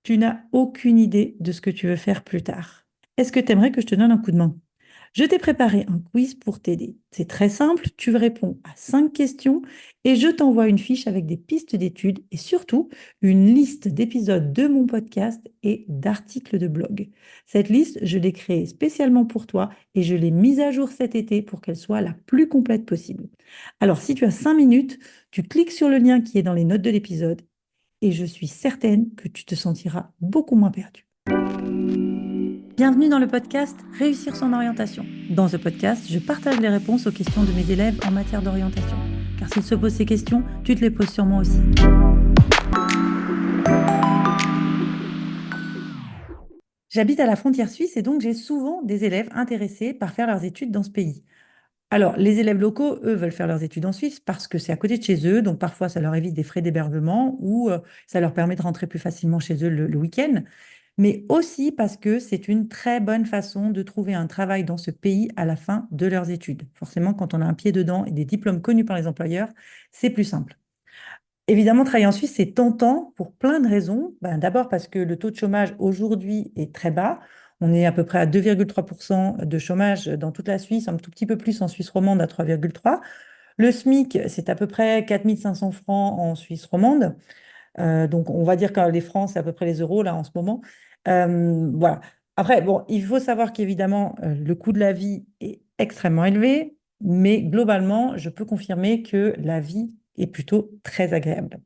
tu n'as aucune idée de ce que tu veux faire plus tard. Est-ce que tu aimerais que je te donne un coup de main? Je t'ai préparé un quiz pour t'aider. C'est très simple, tu réponds à 5 questions et je t'envoie une fiche avec des pistes d'études et surtout une liste d'épisodes de mon podcast et d'articles de blog. Cette liste, je l'ai créée spécialement pour toi et je l'ai mise à jour cet été pour qu'elle soit la plus complète possible. Alors, si tu as 5 minutes, tu cliques sur le lien qui est dans les notes de l'épisode et je suis certaine que tu te sentiras beaucoup moins perdu. Bienvenue dans le podcast Réussir son orientation. Dans ce podcast, je partage les réponses aux questions de mes élèves en matière d'orientation. Car s'ils se posent ces questions, tu te les poses sûrement aussi. J'habite à la frontière suisse et donc j'ai souvent des élèves intéressés par faire leurs études dans ce pays. Alors, les élèves locaux, eux, veulent faire leurs études en Suisse parce que c'est à côté de chez eux, donc parfois ça leur évite des frais d'hébergement ou ça leur permet de rentrer plus facilement chez eux le week-end, mais aussi parce que c'est une très bonne façon de trouver un travail dans ce pays à la fin de leurs études. Forcément, quand on a un pied dedans et des diplômes connus par les employeurs, c'est plus simple. Évidemment, travailler en Suisse, c'est tentant pour plein de raisons. Ben, d'abord parce que le taux de chômage aujourd'hui est très bas. On est à peu près à 2,3% de chômage dans toute la Suisse, un tout petit peu plus en Suisse romande à 3,3%. Le SMIC, c'est à peu près 4 500 francs en Suisse romande. Donc, on va dire que les francs, c'est à peu près les euros là en ce moment. Voilà. Après, bon, il faut savoir qu'évidemment, le coût de la vie est extrêmement élevé, mais globalement, je peux confirmer que la vie est plutôt très agréable.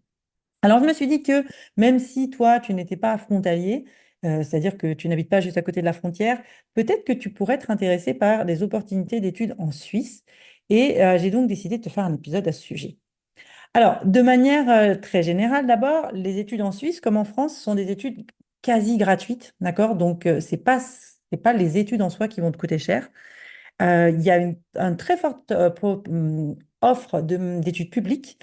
Alors, je me suis dit que même si toi, tu n'étais pas frontalier, c'est-à-dire que tu n'habites pas juste à côté de la frontière, peut-être que tu pourrais être intéressé par des opportunités d'études en Suisse. Et j'ai donc décidé de te faire un épisode à ce sujet. Alors, de manière très générale, d'abord, les études en Suisse, comme en France, sont des études quasi gratuites, d'accord? Donc, c'est pas les études en soi qui vont te coûter cher. Il y a une très forte offre d'études publiques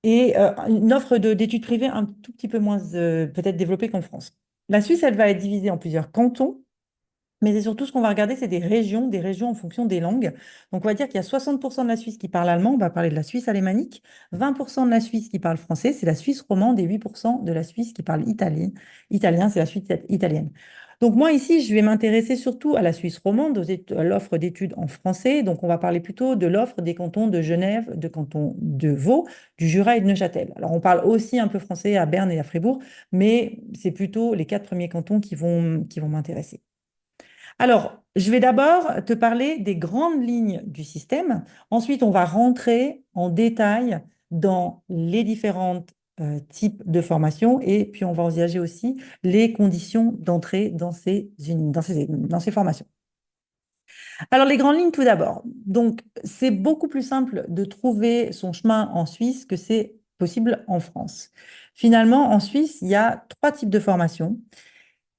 et une offre d'études privées un tout petit peu moins peut-être développée qu'en France. La Suisse, elle va être divisée en plusieurs cantons, mais c'est surtout ce qu'on va regarder, c'est des régions en fonction des langues. Donc on va dire qu'il y a 60% de la Suisse qui parle allemand, on va parler de la Suisse alémanique, 20% de la Suisse qui parle français, c'est la Suisse romande, et 8% de la Suisse qui parle italien, c'est la Suisse italienne. Donc moi ici, je vais m'intéresser surtout à la Suisse romande, à l'offre d'études en français. Donc on va parler plutôt de l'offre des cantons de Genève, de canton de Vaud, du Jura et de Neuchâtel. Alors on parle aussi un peu français à Berne et à Fribourg, mais c'est plutôt les 4 premiers cantons qui vont m'intéresser. Alors, je vais d'abord te parler des grandes lignes du système. Ensuite, on va rentrer en détail dans les différents types de formations et puis on va envisager aussi les conditions d'entrée dans ces formations. Alors, les grandes lignes tout d'abord. Donc, c'est beaucoup plus simple de trouver son chemin en Suisse que c'est possible en France. Finalement, en Suisse, il y a 3 types de formations.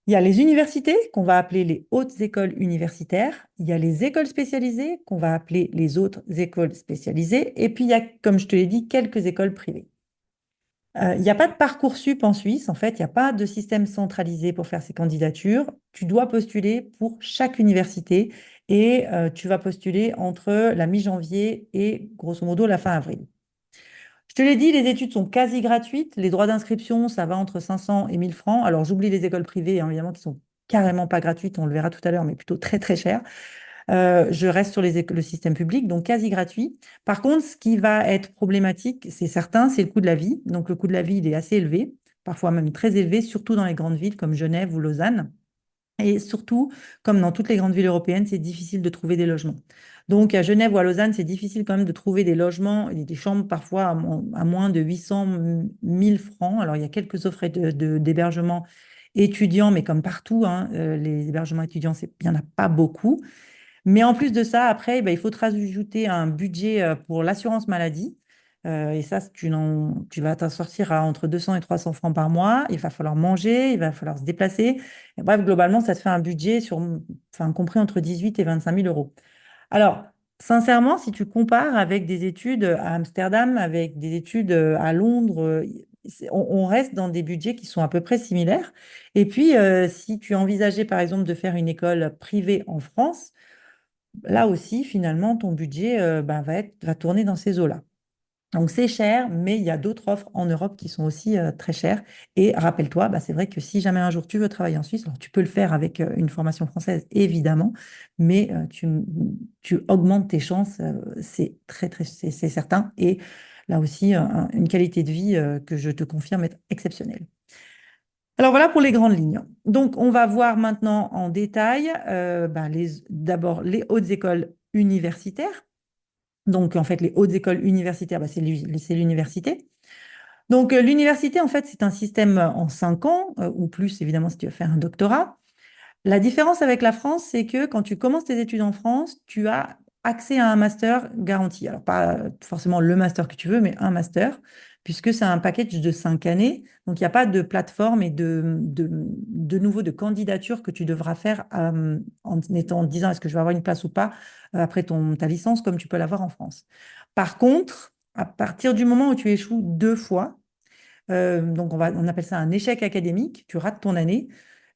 Il y a les universités qu'on va appeler les hautes écoles universitaires. Il y a les écoles spécialisées qu'on va appeler les autres écoles spécialisées. Et puis, il y a, comme je te l'ai dit, quelques écoles privées. Il n'y a pas de Parcoursup en Suisse. En fait, il n'y a pas de système centralisé pour faire ces candidatures. Tu dois postuler pour chaque université et tu vas postuler entre la mi-janvier et grosso modo la fin avril. Je te l'ai dit, les études sont quasi gratuites. Les droits d'inscription, ça va entre 500 et 1000 francs. Alors, j'oublie les écoles privées, hein, évidemment, qui sont carrément pas gratuites, on le verra tout à l'heure, mais plutôt très, très chères. Je reste sur le système public, donc quasi gratuit. Par contre, ce qui va être problématique, c'est certain, c'est le coût de la vie. Donc, le coût de la vie, il est assez élevé, parfois même très élevé, surtout dans les grandes villes comme Genève ou Lausanne. Et surtout, comme dans toutes les grandes villes européennes, c'est difficile de trouver des logements. Donc, à Genève ou à Lausanne, c'est difficile quand même de trouver des logements et des chambres parfois à moins de 800 000 francs. Alors, il y a quelques offres d'hébergement étudiants, mais comme partout, hein, les hébergements étudiants, il n'y en a pas beaucoup. Mais en plus de ça, après, ben, il faut te rajouter un budget pour l'assurance maladie. Et ça, tu vas t'en sortir à entre 200 et 300 francs par mois. Il va falloir manger, il va falloir se déplacer. Et bref, globalement, ça te fait un budget enfin, compris entre 18 et 25 000 euros. Alors, sincèrement, si tu compares avec des études à Amsterdam, avec des études à Londres, on reste dans des budgets qui sont à peu près similaires. Et puis, si tu envisageais, par exemple, de faire une école privée en France, là aussi, finalement, ton budget va tourner dans ces eaux-là. Donc c'est cher, mais il y a d'autres offres en Europe qui sont aussi très chères. Et rappelle-toi, bah, c'est vrai que si jamais un jour tu veux travailler en Suisse, alors tu peux le faire avec une formation française, évidemment, mais tu augmentes tes chances, c'est c'est certain. Et là aussi, une qualité de vie que je te confirme être exceptionnelle. Alors voilà pour les grandes lignes. Donc on va voir maintenant en détail d'abord les hautes écoles universitaires. Donc, en fait, les hautes écoles universitaires, bah, c'est l'université. Donc, l'université, en fait, c'est un système en 5 ans, ou plus, évidemment, si tu veux faire un doctorat. La différence avec la France, c'est que quand tu commences tes études en France, tu as accès à un master garanti. Alors, pas forcément le master que tu veux, mais un master, puisque c'est un package de 5 années. Donc, il n'y a pas de plateforme et de nouveau de candidature que tu devras faire en te disant est-ce que je vais avoir une place ou pas après ta licence, comme tu peux l'avoir en France. Par contre, à partir du moment où tu échoues 2 fois, donc on appelle ça un échec académique, tu rates ton année,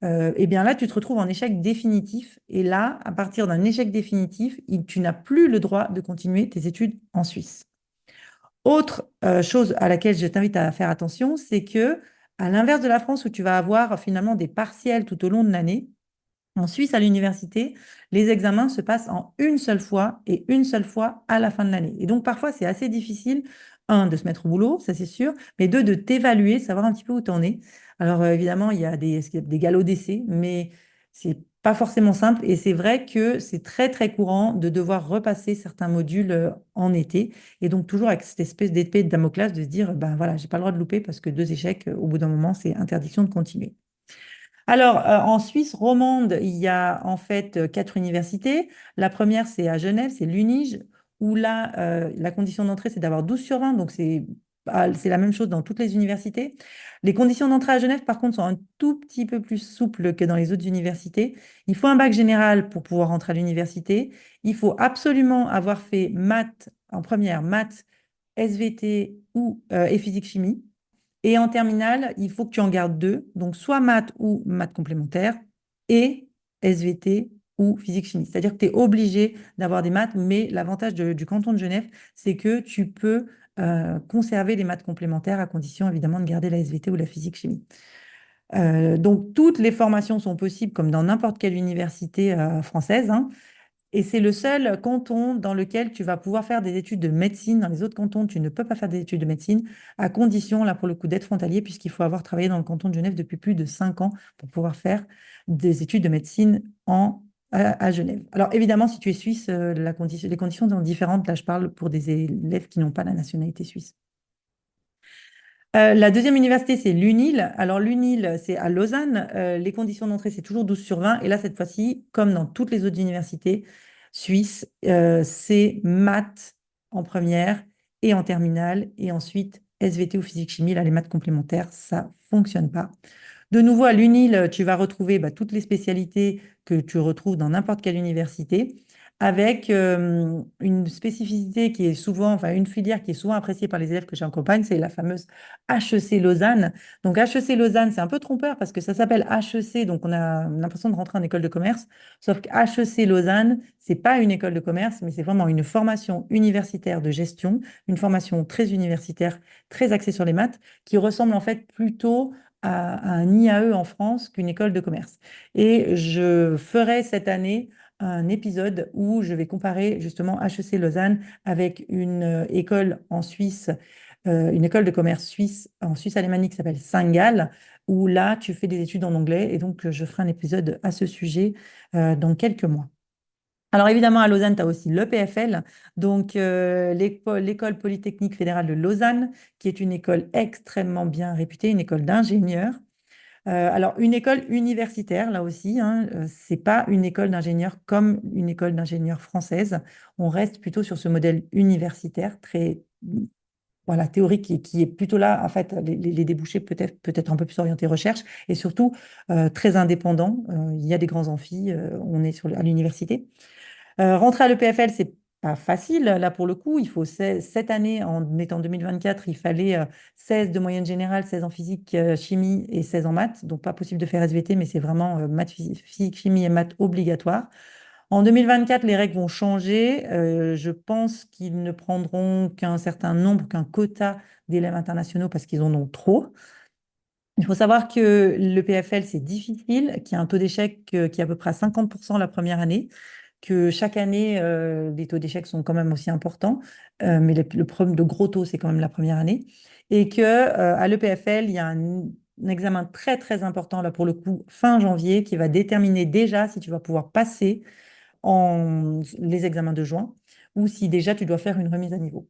et bien là, tu te retrouves en échec définitif. Et là, à partir d'un échec définitif, tu n'as plus le droit de continuer tes études en Suisse. Autre chose à laquelle je t'invite à faire attention, c'est que, à l'inverse de la France où tu vas avoir finalement des partiels tout au long de l'année, en Suisse, à l'université, les examens se passent en une seule fois et une seule fois à la fin de l'année. Et donc, parfois, c'est assez difficile, un, de se mettre au boulot, ça c'est sûr, mais deux, de t'évaluer, savoir un petit peu où tu en es. Alors, évidemment, il y a des galops d'essai, mais c'est pas forcément simple. Et c'est vrai que c'est très, très courant de devoir repasser certains modules en été. Et donc, toujours avec cette espèce d'épée de Damoclès de se dire, ben voilà, j'ai pas le droit de louper parce que 2 échecs, au bout d'un moment, c'est interdiction de continuer. Alors, en Suisse romande, il y a en fait 4 universités. La première, c'est à Genève, c'est l'UNIGE, où là, la condition d'entrée, c'est d'avoir 12 sur 20, donc c'est la même chose dans toutes les universités. Les conditions d'entrée à Genève, par contre, sont un tout petit peu plus souples que dans les autres universités. Il faut un bac général pour pouvoir entrer à l'université. Il faut absolument avoir fait maths en première, maths, SVT et physique-chimie. Et en terminale, il faut que tu en gardes deux, donc soit maths ou maths complémentaires et SVT ou physique-chimie. C'est-à-dire que tu es obligé d'avoir des maths, mais l'avantage du canton de Genève, c'est que tu peux conserver les maths complémentaires à condition évidemment de garder la SVT ou la physique-chimie. Donc toutes les formations sont possibles comme dans n'importe quelle université française, hein. Et c'est le seul canton dans lequel tu vas pouvoir faire des études de médecine. Dans les autres cantons, tu ne peux pas faire des études de médecine, à condition, là, pour le coup, d'être frontalier, puisqu'il faut avoir travaillé dans le canton de Genève depuis plus de 5 ans pour pouvoir faire des études de médecine à Genève. Alors, évidemment, si tu es suisse, les conditions sont différentes. Là, je parle pour des élèves qui n'ont pas la nationalité suisse. La deuxième université, c'est l'UNIL. Alors, l'UNIL, c'est à Lausanne. Les conditions d'entrée, c'est toujours 12 sur 20. Et là, cette fois-ci, comme dans toutes les autres universités suisses, c'est maths en première et en terminale. Et ensuite, SVT ou physique-chimie. Là, les maths complémentaires, ça fonctionne pas. De nouveau, à l'UNIL, tu vas retrouver toutes les spécialités que tu retrouves dans n'importe quelle université, avec une spécificité qui est souvent, enfin une filière qui est souvent appréciée par les élèves que j'accompagne, c'est la fameuse HEC Lausanne. Donc HEC Lausanne, c'est un peu trompeur parce que ça s'appelle HEC, donc on a l'impression de rentrer en école de commerce, sauf que HEC Lausanne, c'est pas une école de commerce, mais c'est vraiment une formation universitaire de gestion, une formation très universitaire, très axée sur les maths, qui ressemble en fait plutôt à un IAE en France qu'une école de commerce. Et je ferai cette année un épisode où je vais comparer justement HEC Lausanne avec une école en Suisse, une école de commerce suisse en Suisse alémanique qui s'appelle Saint-Gall, où là, tu fais des études en anglais. Et donc, je ferai un épisode à ce sujet dans quelques mois. Alors évidemment, à Lausanne, tu as aussi l'EPFL, donc l'École polytechnique fédérale de Lausanne, qui est une école extrêmement bien réputée, une école d'ingénieurs. Alors une école universitaire, là aussi, hein, c'est pas une école d'ingénieurs comme une école d'ingénieurs française. On reste plutôt sur ce modèle universitaire très voilà, théorique qui est plutôt là, en fait, les débouchés peut-être un peu plus orientés recherche et surtout très indépendants. Il y a des grands amphis, on est à l'université. Rentrer à l'EPFL, c'est pas facile. Là, pour le coup, il faut cette année, en étant 2024, il fallait 16 de moyenne générale, 16 en physique, chimie et 16 en maths. Donc, pas possible de faire SVT, mais c'est vraiment maths, physique, chimie et maths obligatoire. En 2024, les règles vont changer. Je pense qu'ils ne prendront qu'un certain nombre, qu'un quota d'élèves internationaux parce qu'ils en ont trop. Il faut savoir que le PFL, c'est difficile, qu'il y a un taux d'échec qui est à peu près à 50% la première année, que chaque année, les taux d'échec sont quand même aussi importants, mais le problème de gros taux, c'est quand même la première année, et que à l'EPFL, il y a un examen très très important, là pour le coup, fin janvier, qui va déterminer déjà si tu vas pouvoir passer les examens de juin, ou si déjà tu dois faire une remise à niveau.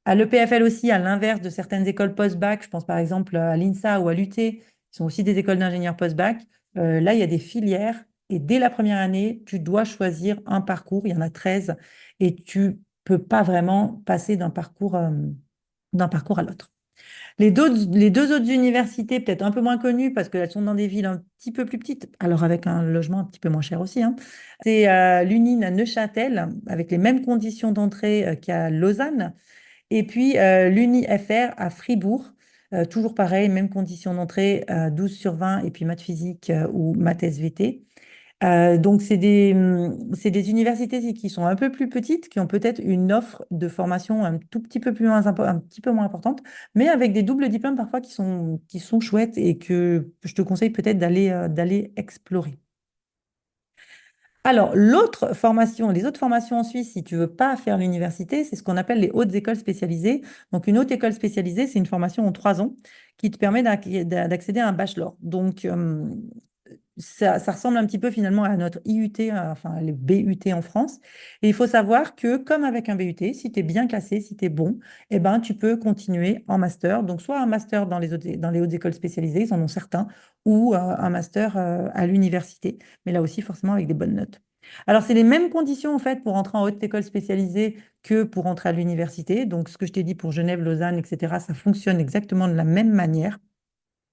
À l'EPFL aussi, à l'inverse de certaines écoles post-bac, je pense par exemple à l'INSA ou à l'UT, qui sont aussi des écoles d'ingénieurs post-bac, là, il y a des filières et dès la première année, tu dois choisir un parcours, il y en a 13, et tu peux pas vraiment passer d'un parcours à l'autre. Les deux autres universités, peut-être un peu moins connues parce qu'elles sont dans des villes un petit peu plus petites, alors avec un logement un petit peu moins cher aussi, hein. C'est l'UNIN à Neuchâtel, avec les mêmes conditions d'entrée qu'à Lausanne. Et puis l'UNI-FR à Fribourg, toujours pareil, même conditions d'entrée, 12 sur 20, et puis maths physique ou maths SVT. Donc, c'est des universités qui sont un peu plus petites, qui ont peut-être une offre de formation un tout petit peu un petit peu moins importante, mais avec des doubles diplômes parfois qui sont chouettes et que je te conseille peut-être d'aller explorer. Alors, les autres formations en Suisse, si tu veux pas faire l'université, c'est ce qu'on appelle les hautes écoles spécialisées. Donc, une haute école spécialisée, c'est une formation en 3 ans qui te permet d'accéder à un bachelor. Donc, ça ressemble un petit peu finalement à notre IUT, enfin le BUT en France. Et il faut savoir que, comme avec un BUT, si tu es bien classé, si tu es bon, eh ben, tu peux continuer en master. Donc, soit un master dans les hautes écoles spécialisées, ils en ont certains, ou un master à l'université, mais là aussi forcément avec des bonnes notes. Alors, c'est les mêmes conditions en fait pour entrer en haute école spécialisée que pour entrer à l'université. Donc, ce que je t'ai dit pour Genève, Lausanne, etc., ça fonctionne exactement de la même manière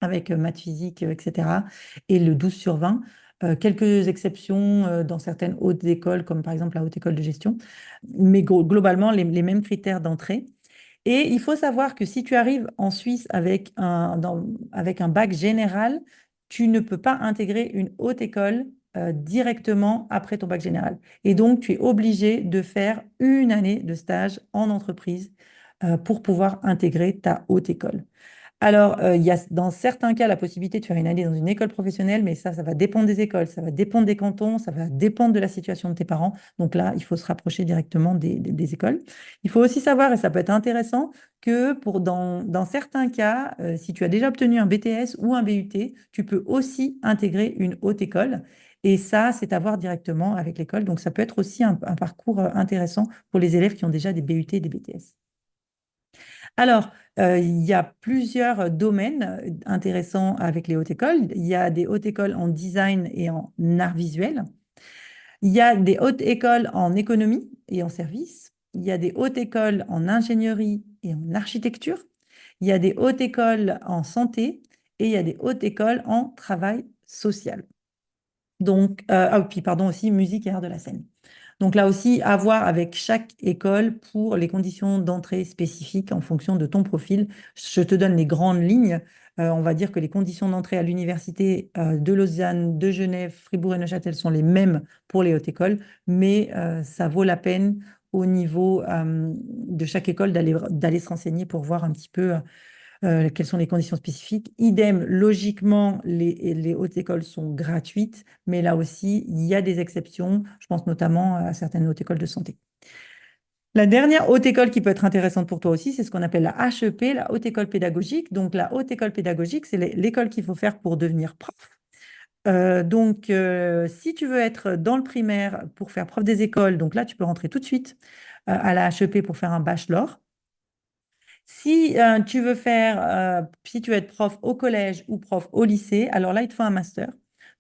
avec maths physique, etc. Et le 12 sur 20. Quelques exceptions dans certaines hautes écoles, comme par exemple la haute école de gestion, mais globalement, les mêmes critères d'entrée. Et il faut savoir que si tu arrives en Suisse avec un bac général, tu ne peux pas intégrer une haute école directement après ton bac général. Et donc, tu es obligé de faire une année de stage en entreprise pour pouvoir intégrer ta haute école. Alors, il y a dans certains cas la possibilité de faire une année dans une école professionnelle, mais ça va dépendre des écoles, ça va dépendre des cantons, ça va dépendre de la situation de tes parents. Donc là, il faut se rapprocher directement des écoles. Il faut aussi savoir, et ça peut être intéressant, que dans certains cas, si tu as déjà obtenu un BTS ou un BUT, tu peux aussi intégrer une haute école. Et ça, c'est à voir directement avec l'école. Donc, ça peut être aussi un parcours intéressant pour les élèves qui ont déjà des BUT et des BTS. Alors, il y a plusieurs domaines intéressants avec les hautes écoles. Il y a des hautes écoles en design et en art visuel. Il y a des hautes écoles en économie et en services. Il y a des hautes écoles en ingénierie et en architecture. Il y a des hautes écoles en santé et il y a des hautes écoles en travail social. Donc, puis pardon aussi, musique et art de la scène. Donc là aussi, à voir avec chaque école pour les conditions d'entrée spécifiques en fonction de ton profil. Je te donne les grandes lignes. On va dire que les conditions d'entrée à l'université de Lausanne, de Genève, Fribourg et Neuchâtel sont les mêmes pour les hautes écoles, mais ça vaut la peine au niveau de chaque école d'aller se renseigner pour voir un petit peu quelles sont les conditions spécifiques. Idem, logiquement, les hautes écoles sont gratuites, mais là aussi, il y a des exceptions. Je pense notamment à certaines hautes écoles de santé. La dernière haute école qui peut être intéressante pour toi aussi, c'est ce qu'on appelle la HEP, la haute école pédagogique. Donc, la haute école pédagogique, c'est l'école qu'il faut faire pour devenir prof. Si tu veux être dans le primaire pour faire prof des écoles, donc là, tu peux rentrer tout de suite à la HEP pour faire un bachelor. Si tu veux être prof au collège ou prof au lycée, alors là, il te faut un master.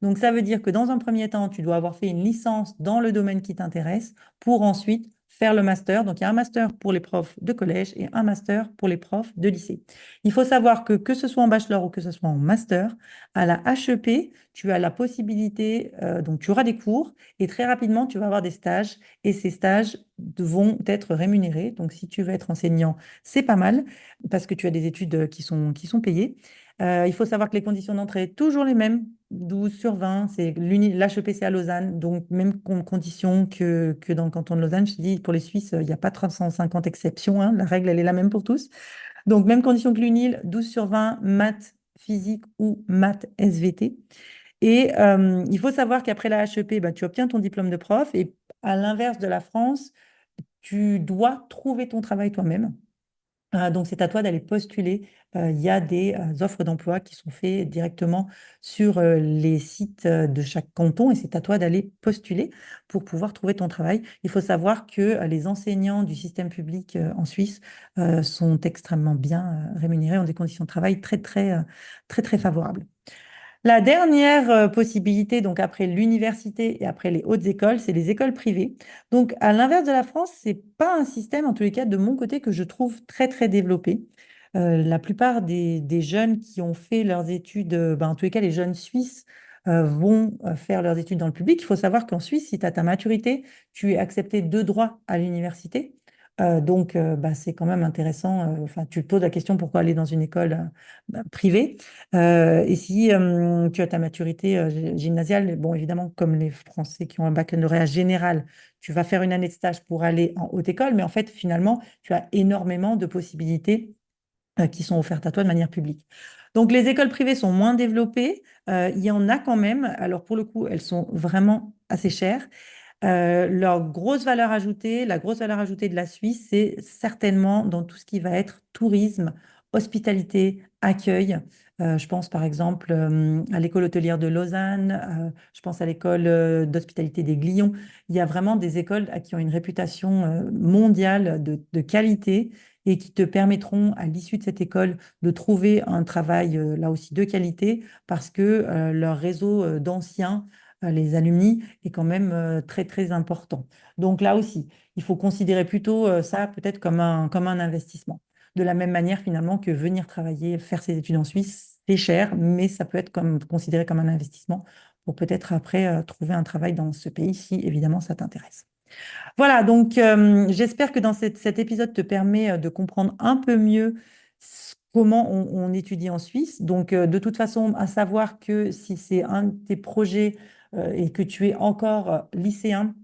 Donc, ça veut dire que dans un premier temps, tu dois avoir fait une licence dans le domaine qui t'intéresse pour ensuite faire le master. Donc, il y a un master pour les profs de collège et un master pour les profs de lycée. Il faut savoir que ce soit en bachelor ou que ce soit en master, à la HEP, tu as la possibilité, donc tu auras des cours et très rapidement, tu vas avoir des stages et ces stages vont être rémunérés. Donc, si tu veux être enseignant, c'est pas mal parce que tu as des études qui sont payées. Il faut savoir que les conditions d'entrée, toujours les mêmes, 12 sur 20, c'est l'HEPC à Lausanne, donc même conditions que dans le canton de Lausanne. Je te dis, pour les Suisses, il n'y a pas 350 exceptions, hein, la règle, elle est la même pour tous. Donc, même condition que l'UNIL, 12 sur 20, maths, physique ou maths SVT. Et il faut savoir qu'après la HEP, bah, tu obtiens ton diplôme de prof et à l'inverse de la France, tu dois trouver ton travail toi-même. Donc, c'est à toi d'aller postuler. Il y a des offres d'emploi qui sont faites directement sur les sites de chaque canton et c'est à toi d'aller postuler pour pouvoir trouver ton travail. Il faut savoir que les enseignants du système public en Suisse sont extrêmement bien rémunérés, ont des conditions de travail très, très favorables. La dernière possibilité, donc après l'université et après les hautes écoles, c'est les écoles privées. Donc, à l'inverse de la France, c'est pas un système, en tous les cas, de mon côté, que je trouve très développé. La plupart des jeunes qui ont fait leurs études, ben, en tous les cas, les jeunes Suisses vont faire leurs études dans le public. Il faut savoir qu'en Suisse, si tu as ta maturité, tu es accepté de droit à l'université. Donc, bah, c'est quand même intéressant. Enfin, tu te poses la question pourquoi aller dans une école privée. Et si tu as ta maturité gymnasiale, bon, évidemment, comme les Français qui ont un baccalauréat général, tu vas faire une année de stage pour aller en haute école, mais en fait, finalement, tu as énormément de possibilités qui sont offertes à toi de manière publique. Donc, les écoles privées sont moins développées. Il y en a quand même. Alors, pour le coup, elles sont vraiment assez chères. Leur grosse valeur ajoutée, la grosse valeur ajoutée de la Suisse, c'est certainement dans tout ce qui va être tourisme, hospitalité, accueil. Je pense par exemple à l'école hôtelière de Lausanne, je pense à l'école d'hospitalité des Glions. Il y a vraiment des écoles qui ont une réputation mondiale de qualité et qui te permettront à l'issue de cette école de trouver un travail là aussi de qualité parce que leur réseau d'anciens les alumni est quand même très important. Donc là aussi, il faut considérer plutôt ça peut-être comme un investissement. De la même manière finalement que venir travailler, faire ses études en Suisse, c'est cher, mais ça peut être considéré comme un investissement pour peut-être après trouver un travail dans ce pays si évidemment ça t'intéresse. Voilà, donc j'espère que dans cet épisode te permet de comprendre un peu mieux comment on étudie en Suisse. Donc de toute façon, à savoir que si c'est un de tes projets et que tu es encore lycéen,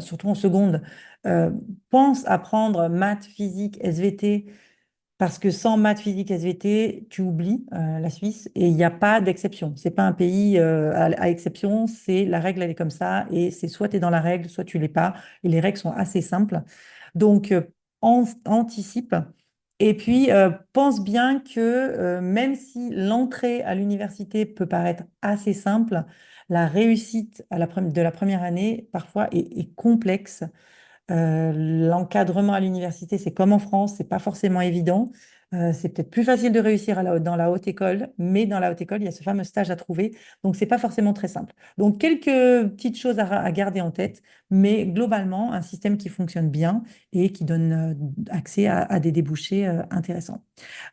surtout en seconde, euh, pense à prendre maths, physique, SVT parce que sans maths, physique, SVT, tu oublies la Suisse et il n'y a pas d'exception. C'est pas un pays à exception, c'est la règle, elle est comme ça et c'est soit tu es dans la règle, soit tu l'es pas. Et les règles sont assez simples. Donc, anticipe. Et puis, pense bien que même si l'entrée à l'université peut paraître assez simple, la réussite de la première année, parfois, est complexe. L'encadrement à l'université, c'est comme en France, c'est pas forcément évident. C'est peut-être plus facile de réussir dans la haute école, mais dans la haute école, il y a ce fameux stage à trouver, donc c'est pas forcément très simple. Donc quelques petites choses à garder en tête, mais globalement, un système qui fonctionne bien et qui donne accès à des débouchés intéressants.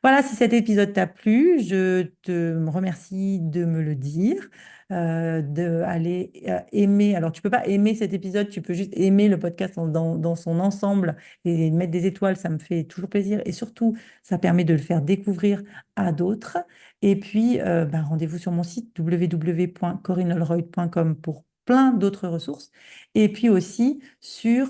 Voilà, si cet épisode t'a plu, je te remercie de me le dire de aller aimer. Alors, tu peux pas aimer cet épisode, tu peux juste aimer le podcast dans son ensemble et mettre des étoiles, ça me fait toujours plaisir. Et surtout, ça permet de le faire découvrir à d'autres. Et puis, ben, rendez-vous sur mon site www.corinneholroyd.com pour plein d'autres ressources. Et puis aussi sur,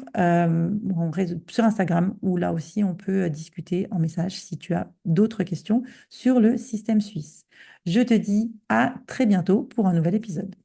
sur Instagram, où là aussi, on peut discuter en message si tu as d'autres questions sur le système suisse. Je te dis à très bientôt pour un nouvel épisode.